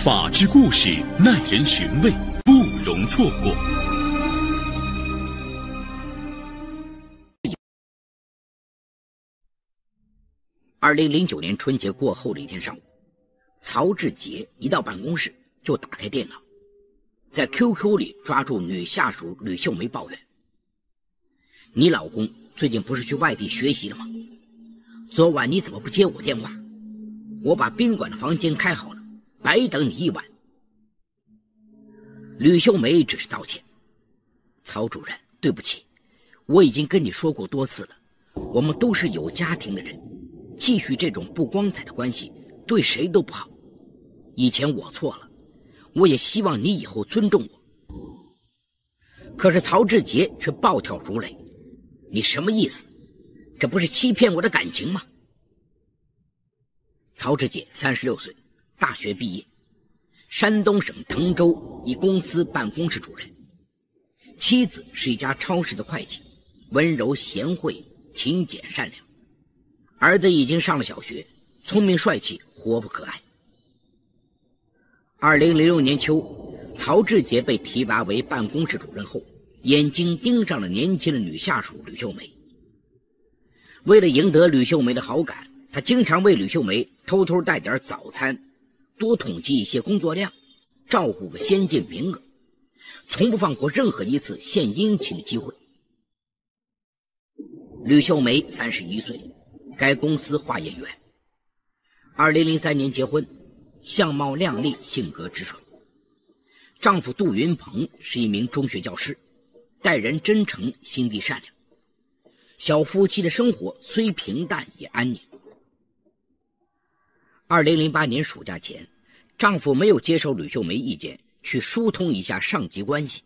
法治故事耐人寻味，不容错过。2009年春节过后的一天上午，曹志杰一到办公室就打开电脑，在 QQ 里抓住女下属吕秀梅抱怨：“你老公最近不是去外地学习了吗？昨晚你怎么不接我电话？我把宾馆的房间开好了，白等你一晚。”吕秀梅只是道歉：“曹主任，对不起，我已经跟你说过多次了，我们都是有家庭的人，继续这种不光彩的关系对谁都不好。以前我错了，我也希望你以后尊重我。”可是曹志杰却暴跳如雷：“你什么意思？这不是欺骗我的感情吗？”曹志杰36岁，大学毕业，山东省滕州一公司办公室主任，妻子是一家超市的会计，温柔贤惠，勤俭善良。儿子已经上了小学，聪明帅气，活泼可爱。2006年秋，曹志杰被提拔为办公室主任后，眼睛盯上了年轻的女下属吕秀梅。为了赢得吕秀梅的好感，他经常为吕秀梅偷偷带点早餐，多统计一些工作量，照顾个先进名额，从不放过任何一次献殷勤的机会。吕秀梅31岁，该公司化验员。2003年结婚，相貌靓丽，性格直爽。丈夫杜云鹏是一名中学教师，待人真诚，心地善良。小夫妻的生活虽平淡也安宁。2008年暑假前，丈夫没有接受吕秀梅意见，去疏通一下上级关系，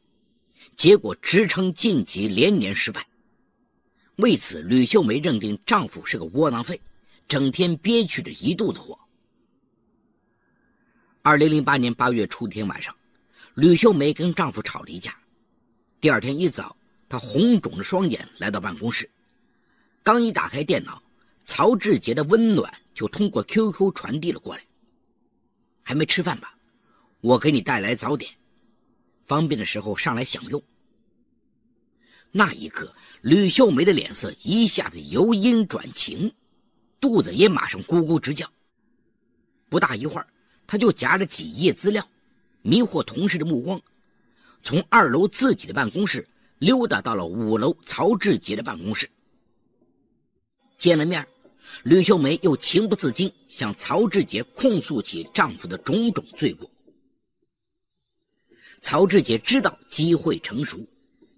结果职称晋级连年失败。为此，吕秀梅认定丈夫是个窝囊废，整天憋屈着一肚子火。2008年8月初的一天晚上，吕秀梅跟丈夫吵了一架。第二天一早，她红肿的双眼来到办公室，刚一打开电脑，曹志杰的温暖就通过 QQ 传递了过来：“还没吃饭吧？我给你带来早点，方便的时候上来享用。”那一刻，吕秀梅的脸色一下子由阴转晴，肚子也马上咕咕直叫。不大一会儿，她就夹着几页资料，迷惑同事的目光，从2楼自己的办公室溜达到了5楼曹志杰的办公室。见了面，吕秀梅又情不自禁向曹志杰控诉起丈夫的种种罪过。曹志杰知道机会成熟，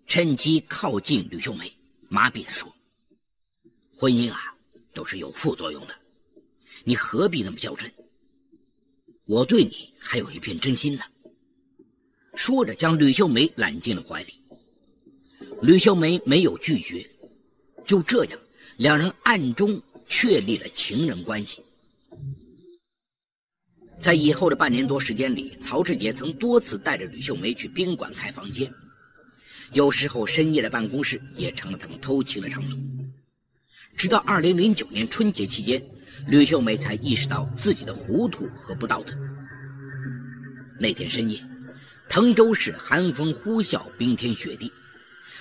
趁机靠近吕秀梅，麻痹地说：“婚姻啊，都是有副作用的，你何必那么较真？我对你还有一片真心呢。”说着将吕秀梅揽进了怀里。吕秀梅没有拒绝，就这样，两人暗中确立了情人关系。在以后的半年多时间里，曹志杰曾多次带着吕秀梅去宾馆开房间，有时候深夜的办公室也成了他们偷情的场所。直到2009年春节期间，吕秀梅才意识到自己的糊涂和不道德。那天深夜，滕州市寒风呼啸，冰天雪地，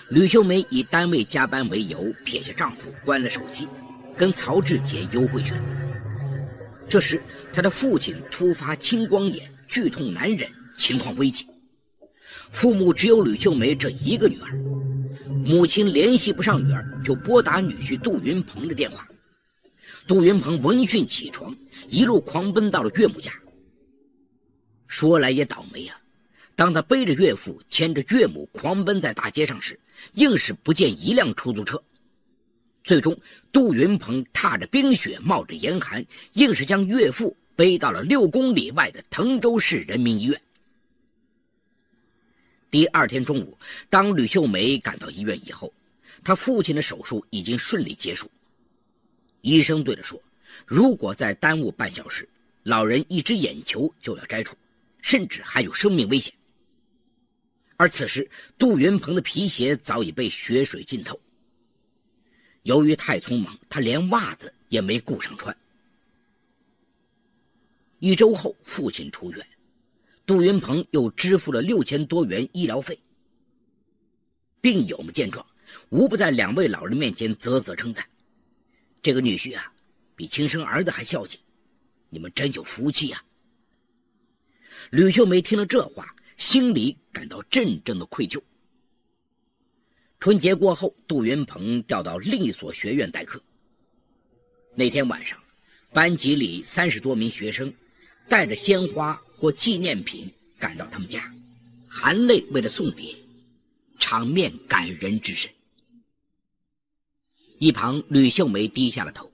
吕秀梅以单位加班为由，撇下丈夫关了手机，跟曹志杰幽会去了。这时她的父亲突发青光眼，剧痛难忍，情况危急。父母只有吕秀梅这一个女儿，母亲联系不上女儿，就拨打女婿杜云鹏的电话。杜云鹏闻讯起床，一路狂奔到了岳母家。说来也倒霉啊，当他背着岳父牵着岳母狂奔在大街上时，硬是不见一辆出租车。最终杜云鹏踏着冰雪，冒着严寒，硬是将岳父背到了6公里外的滕州市人民医院。第二天中午，当吕秀梅赶到医院以后，她父亲的手术已经顺利结束。医生对她说，如果再耽误半小时，老人一只眼球就要摘除，甚至还有生命危险。而此时杜云鹏的皮鞋早已被血水浸透，由于太匆忙，他连袜子也没顾上穿。1周后，父亲出院，杜云鹏又支付了6000多元医疗费。病友们见状，无不在2位老人面前啧啧称赞：“这个女婿啊，比亲生儿子还孝敬，你们真有福气啊！”吕秀梅听了这话，心里感到阵阵的愧疚。春节过后，杜云鹏调到另一所学院代课。那天晚上，班级里30多名学生带着鲜花或纪念品赶到他们家，含泪为了送别，场面感人至深。一旁吕秀梅低下了头，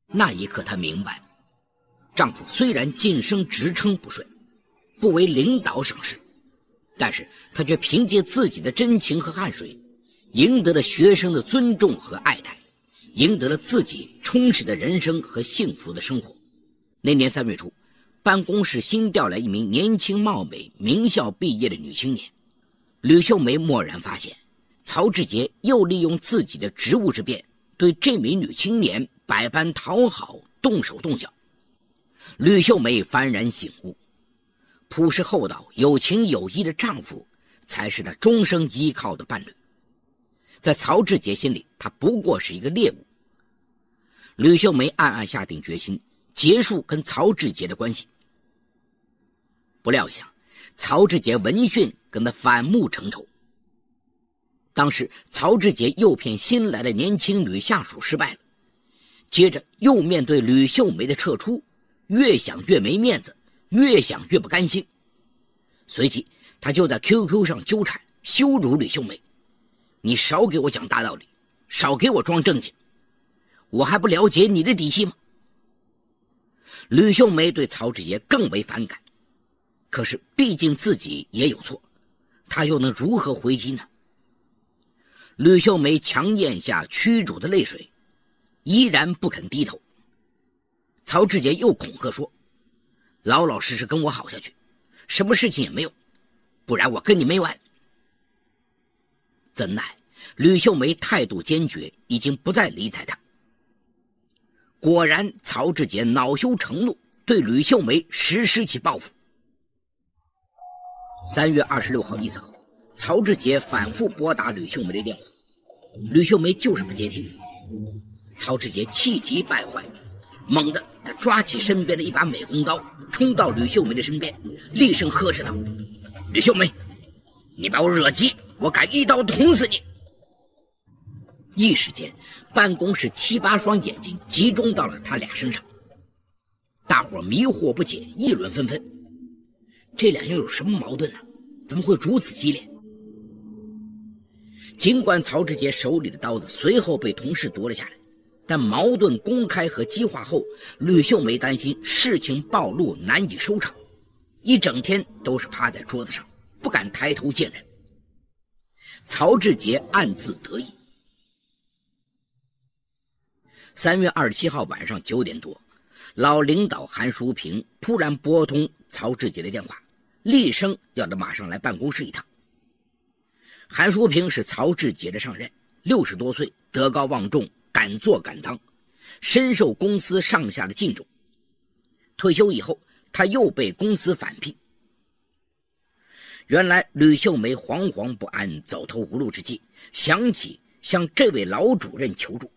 那一刻她明白了，丈夫虽然晋升职称不顺，不为领导赏识，但是她却凭借自己的真情和汗水，赢得了学生的尊重和爱戴，赢得了自己充实的人生和幸福的生活。那年3月初，办公室新调来一名年轻貌美、名校毕业的女青年。吕秀梅蓦然发现，曹志杰又利用自己的职务之便，对这名女青年百般讨好，动手动脚。吕秀梅幡然醒悟，朴实厚道、有情有义的丈夫才是她终生依靠的伴侣。在曹志杰心里，他不过是一个猎物。吕秀梅暗暗下定决心，结束跟曹志杰的关系。不料想，曹志杰闻讯跟他反目成仇。当时曹志杰诱骗新来的年轻女下属失败了，接着又面对吕秀梅的撤出，越想越没面子，越想越不甘心。随即他就在 QQ 上纠缠羞辱吕秀梅：“你少给我讲大道理，少给我装正经，我还不了解你的底细吗？”吕秀梅对曹志杰更为反感，可是毕竟自己也有错，她又能如何回击呢？吕秀梅强咽下驱逐的泪水，依然不肯低头。曹志杰又恐吓说：“老老实实跟我好下去，什么事情也没有，不然我跟你没完。”怎奈吕秀梅态度坚决，已经不再理睬他。果然，曹志杰恼羞成怒，对吕秀梅实施起报复。3月26号一早，曹志杰反复拨打吕秀梅的电话，吕秀梅就是不接听。曹志杰气急败坏，猛地他抓起身边的一把美工刀，冲到吕秀梅的身边，厉声呵斥道：“吕秀梅，你把我惹急，我敢一刀捅死你！”一时间，办公室7、8双眼睛集中到了他俩身上，大伙迷惑不解，议论纷纷。这俩人有什么矛盾呢？怎么会如此激烈？尽管曹志杰手里的刀子随后被同事夺了下来，但矛盾公开和激化后，吕秀梅担心事情暴露难以收场，一整天都是趴在桌子上，不敢抬头见人。曹志杰暗自得意。3月27号晚上9点多，老领导韩淑平突然拨通曹志杰的电话，厉声要他马上来办公室一趟。韩淑平是曹志杰的上任，60多岁，德高望重，敢做敢当，深受公司上下的敬重。退休以后，他又被公司返聘。原来吕秀梅惶惶不安，走投无路之际，想起向这位老主任求助。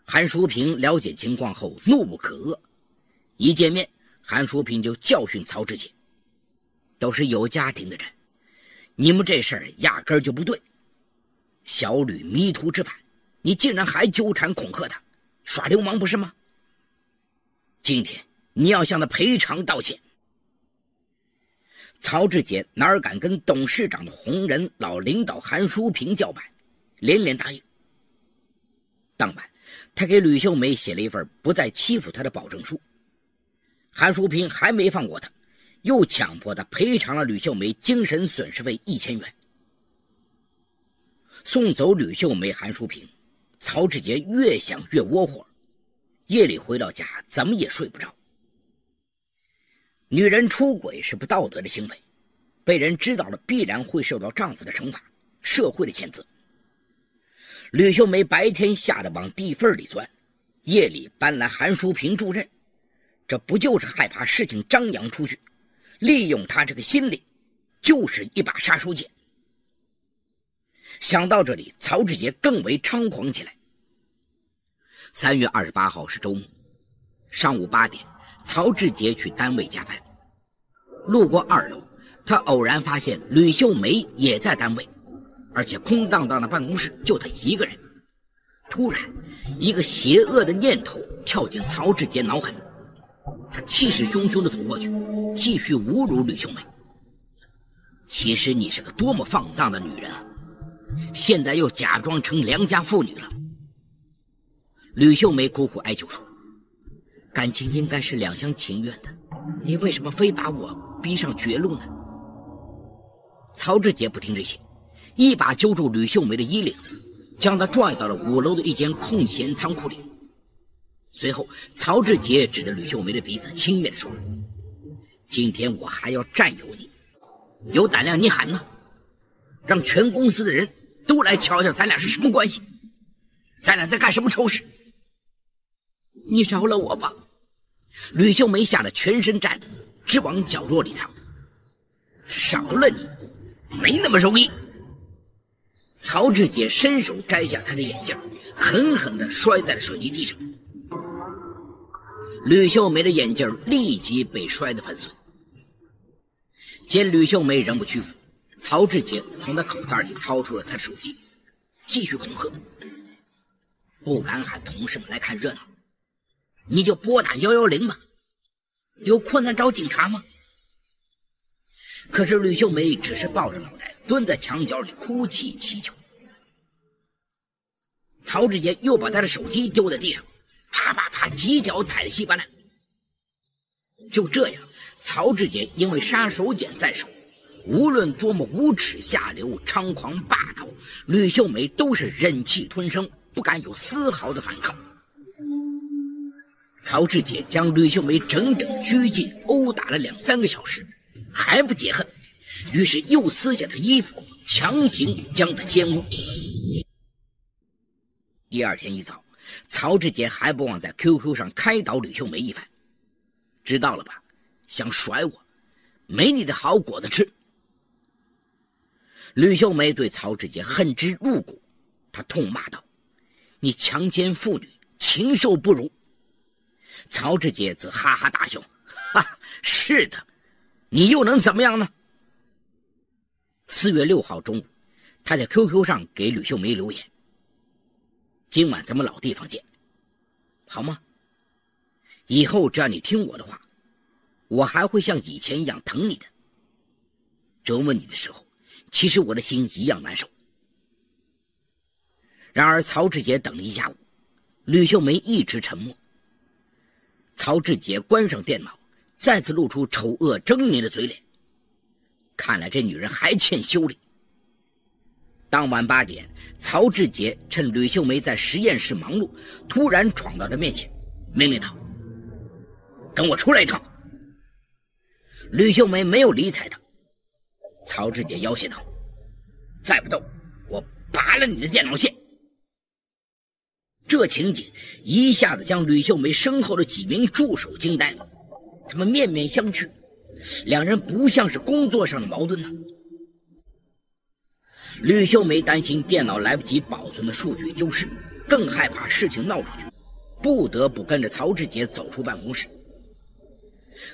韩淑平了解情况后怒不可遏，一见面，韩淑平就教训曹志杰：“都是有家庭的人，你们这事儿压根儿就不对。小吕迷途知返，你竟然还纠缠恐吓他，耍流氓不是吗？今天你要向他赔偿道歉。”曹志杰哪敢跟董事长的红人老领导韩淑平叫板，连连答应。当晚，他给吕秀梅写了一份不再欺负他的保证书。韩淑平还没放过他，又强迫他赔偿了吕秀梅精神损失费1000元。送走吕秀梅、韩淑平，曹志杰越想越窝火，夜里回到家怎么也睡不着。女人出轨是不道德的行为，被人知道了必然会受到丈夫的惩罚，社会的谴责。吕秀梅白天吓得往地缝里钻，夜里搬来韩淑平助阵，这不就是害怕事情张扬出去，利用他这个心理，就是一把杀手锏。想到这里，曹志杰更为猖狂起来。3月28号是周末，上午8点，曹志杰去单位加班，路过2楼，他偶然发现吕秀梅也在单位，而且空荡荡的办公室就他一个人。突然，一个邪恶的念头跳进曹志杰脑海，他气势汹汹地走过去，继续侮辱吕秀梅。其实你是个多么放荡的女人啊！现在又假装成良家妇女了。吕秀梅苦苦哀求说，感情应该是两厢情愿的，你为什么非把我逼上绝路呢？曹志杰不听这些，一把揪住吕秀梅的衣领子，将她拽到了5楼的一间空闲仓库里。随后，曹志杰指着吕秀梅的鼻子轻蔑地说，今天我还要占有你，有胆量你喊呢，让全公司的人都来瞧瞧咱俩是什么关系，咱俩在干什么丑事。你饶了我吧！吕秀梅吓得全身战栗，直往角落里藏。饶了你，没那么容易。曹志杰伸手摘下她的眼镜，狠狠地摔在了水泥地上。吕秀梅的眼镜立即被摔得粉碎。见吕秀梅仍不屈服，曹志杰从她口袋里掏出了她的手机，继续恐吓，不敢喊同事们来看热闹，你就拨打110吧，有困难找警察吗？可是吕秀梅只是抱着脑袋蹲在墙角里哭泣祈求。曹志杰又把他的手机丢在地上，啪啪啪几脚踩得稀巴烂。就这样，曹志杰因为杀手锏在手，无论多么无耻下流猖狂霸道，吕秀梅都是忍气吞声，不敢有丝毫的反抗。曹志杰将吕秀梅整整拘禁殴打了2-3个小时，还不解恨，于是又撕下她衣服，强行将她奸污。第二天一早，曹志杰还不忘在 QQ 上开导吕秀梅一番，知道了吧，想甩我，没你的好果子吃。吕秀梅对曹志杰恨之入骨，她痛骂道，你强奸妇女，禽兽不如。曹志杰则哈哈大笑，哈，是的，你又能怎么样呢？4月6号中午，他在 QQ 上给吕秀梅留言，今晚咱们老地方见，好吗？以后只要你听我的话，我还会像以前一样疼你的。折磨你的时候，其实我的心一样难受。然而曹志杰等了一下午，吕秀梅一直沉默。曹志杰关上电脑，再次露出丑恶狰狞的嘴脸，看来这女人还欠修理。当晚8点，曹志杰趁吕秀梅在实验室忙碌，突然闯到她面前，命令道，跟我出来一趟。吕秀梅没有理睬他。曹志杰要挟道，再不动，我拔了你的电脑线。这情景一下子将吕秀梅身后的几名助手惊呆了，他们面面相觑，两人不像是工作上的矛盾呢。吕秀梅担心电脑来不及保存的数据丢失，更害怕事情闹出去，不得不跟着曹志杰走出办公室。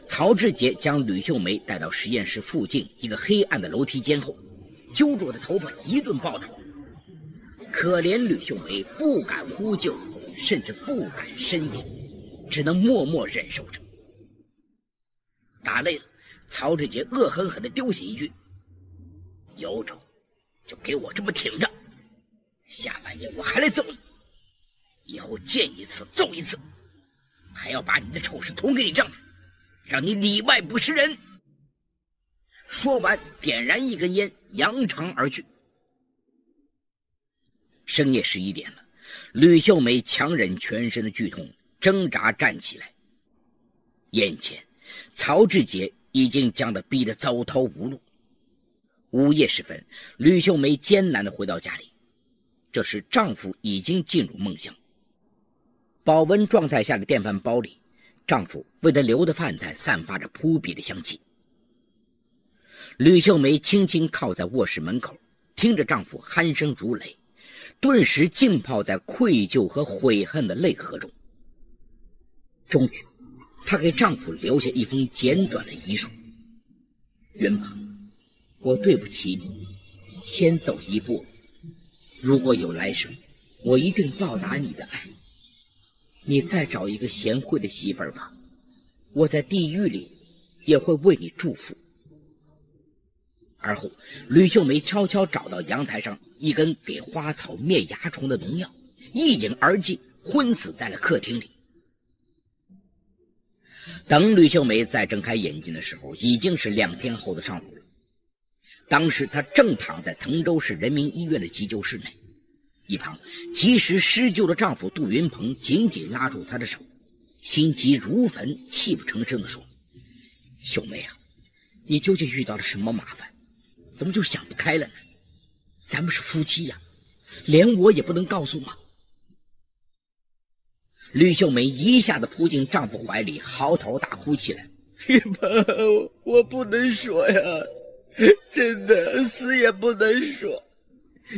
曹志杰将吕秀梅带到实验室附近一个黑暗的楼梯间后，揪住她头发一顿暴打。可怜吕秀梅不敢呼救，甚至不敢呻吟，只能默默忍受着。打累了，曹志杰恶狠狠地丢下一句，有种就给我这么挺着，下半夜我还来揍你，以后见一次揍一次，还要把你的丑事捅给你丈夫，让你里外不是人。说完点燃一根烟，扬长而去。深夜11点了，吕秀梅强忍全身的剧痛，挣扎站起来。眼前曹志杰已经将她逼得走投无路。午夜时分，吕秀梅艰难地回到家里，这时丈夫已经进入梦乡。保温状态下的电饭煲里，丈夫为她留的饭菜散发着扑鼻的香气。吕秀梅轻轻靠在卧室门口，听着丈夫鼾声如雷，顿时浸泡在愧疚和悔恨的泪河中。终于她给丈夫留下一封简短的遗书：云鹏，我对不起你，先走一步，如果有来生，我一定报答你的爱。你再找一个贤惠的媳妇儿吧，我在地狱里也会为你祝福。而后吕秀梅悄悄找到阳台上一根给花草灭蚜虫的农药，一饮而尽，昏死在了客厅里。等吕秀梅再睁开眼睛的时候，已经是2天后的上午了。当时她正躺在滕州市人民医院的急救室内，一旁及时施救的丈夫杜云鹏紧紧拉住她的手，心急如焚，泣不成声地说：秀梅啊，你究竟遇到了什么麻烦？怎么就想不开了呢？咱们是夫妻呀，连我也不能告诉吗？吕秀梅一下子扑进丈夫怀里，嚎啕大哭起来：云鹏，我不能说呀，真的死也不能说，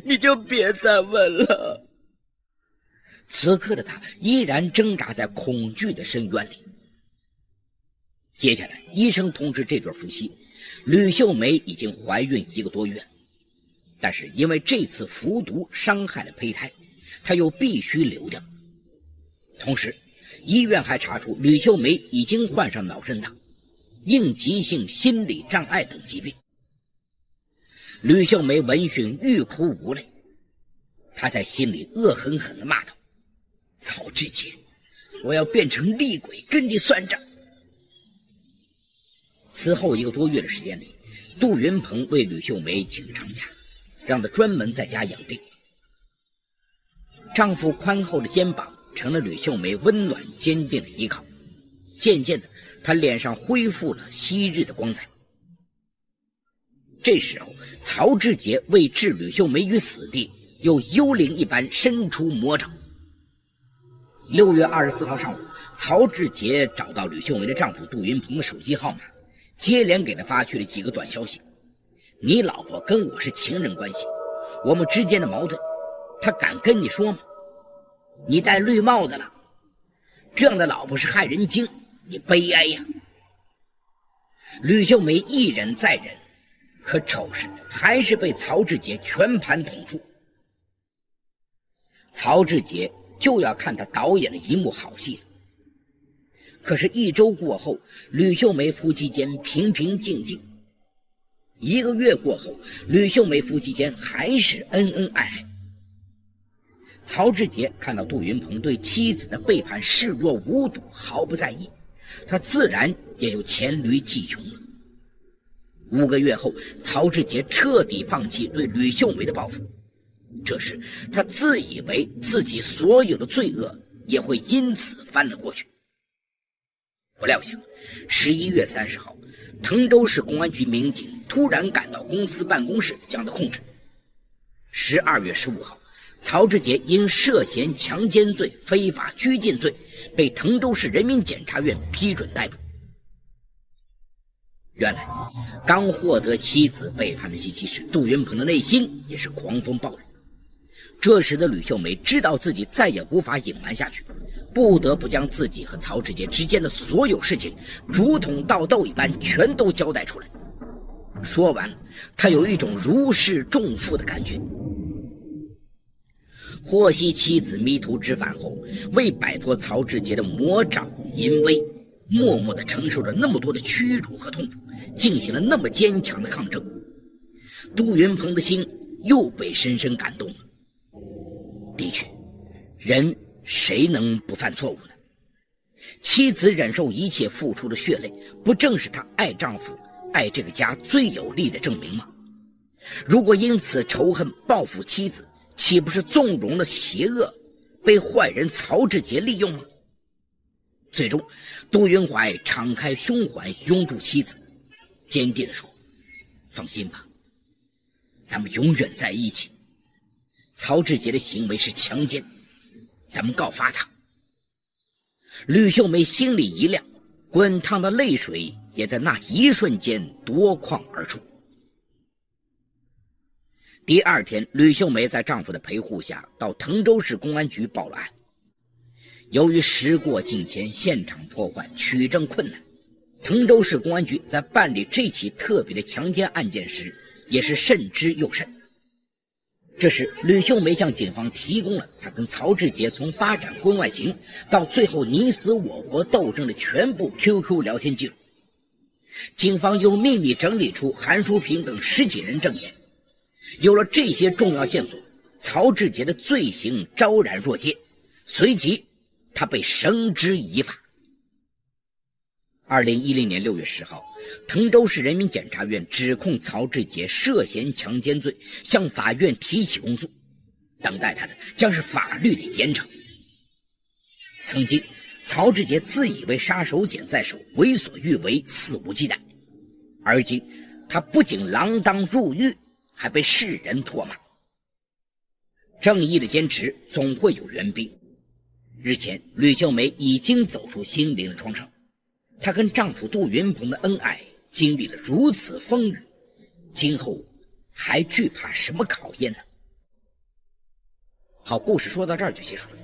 你就别再问了。此刻的她依然挣扎在恐惧的深渊里。接下来医生通知这对夫妻，吕秀梅已经怀孕1个多月，但是因为这次服毒伤害了胚胎，她又必须流掉。同时医院还查出吕秀梅已经患上脑震荡、应急性心理障碍等疾病。吕秀梅闻讯欲哭无泪，她在心里恶狠狠地骂道：曹志杰，我要变成厉鬼跟你算账。此后1个多月的时间里，杜云鹏为吕秀梅请长假，让她专门在家养病。丈夫宽厚的肩膀成了吕秀梅温暖坚定的依靠，渐渐的她脸上恢复了昔日的光彩。这时候曹志杰为置吕秀梅于死地，又幽灵一般伸出魔爪。6月24号上午，曹志杰找到吕秀梅的丈夫杜云鹏的手机号码，接连给他发去了几个短消息：你老婆跟我是情人关系，我们之间的矛盾，她敢跟你说吗？你戴绿帽子了，这样的老婆是害人精，你悲哀呀。吕秀梅一忍再忍，可丑事还是被曹志杰全盘捅出。曹志杰就要看他导演的一幕好戏了。可是1周过后，吕秀梅夫妻间平平静静；1个月过后，吕秀梅夫妻间还是恩恩爱爱。曹志杰看到杜云鹏对妻子的背叛视若无睹，毫不在意，他自然也有黔驴技穷了。5个月后，曹志杰彻底放弃对吕秀梅的报复。这时他自以为自己所有的罪恶也会因此翻了过去。不料想11月30号，滕州市公安局民警突然赶到公司办公室将他控制。12月15号，曹志杰因涉嫌强奸罪、非法拘禁罪被滕州市人民检察院批准逮捕。原来刚获得妻子背叛的信息时，杜云鹏的内心也是狂风暴雨。这时的吕秀梅知道自己再也无法隐瞒下去，不得不将自己和曹志杰之间的所有事情竹筒倒豆一般全都交代出来。说完了，她有一种如释重负的感觉。获悉妻子迷途知返后，为摆脱曹志杰的魔爪淫威，默默地承受着那么多的屈辱和痛苦，进行了那么坚强的抗争。杜云鹏的心又被深深感动了。的确，人谁能不犯错误呢？妻子忍受一切付出的血泪，不正是她爱丈夫、爱这个家最有力的证明吗？如果因此仇恨报复妻子，岂不是纵容了邪恶，被坏人曹志杰利用吗？最终，杜云怀敞开胸怀拥住妻子，坚定地说：放心吧，咱们永远在一起。曹志杰的行为是强奸，咱们告发他。吕秀梅心里一亮，滚烫的泪水也在那一瞬间夺眶而出，第二天，吕秀梅在丈夫的陪护下到滕州市公安局报了案。由于时过境迁，现场破坏，取证困难，滕州市公安局在办理这起特别的强奸案件时也是慎之又慎。这时吕秀梅向警方提供了她跟曹志杰从发展婚外情到最后你死我活斗争的全部 QQ 聊天记录。警方又秘密整理出韩淑萍等10几人证言。有了这些重要线索，曹志杰的罪行昭然若揭，随即他被绳之以法。2010年6月10号，滕州市人民检察院指控曹志杰涉嫌强奸罪，向法院提起公诉，等待他的将是法律的严惩。曾经曹志杰自以为杀手锏在手，为所欲为，肆无忌惮，而今他不仅锒铛入狱，还被世人唾骂。正义的坚持总会有援兵。日前，吕秀梅已经走出心灵的创伤，她跟丈夫杜云鹏的恩爱经历了如此风雨，今后还惧怕什么考验呢？好，故事说到这儿就结束了。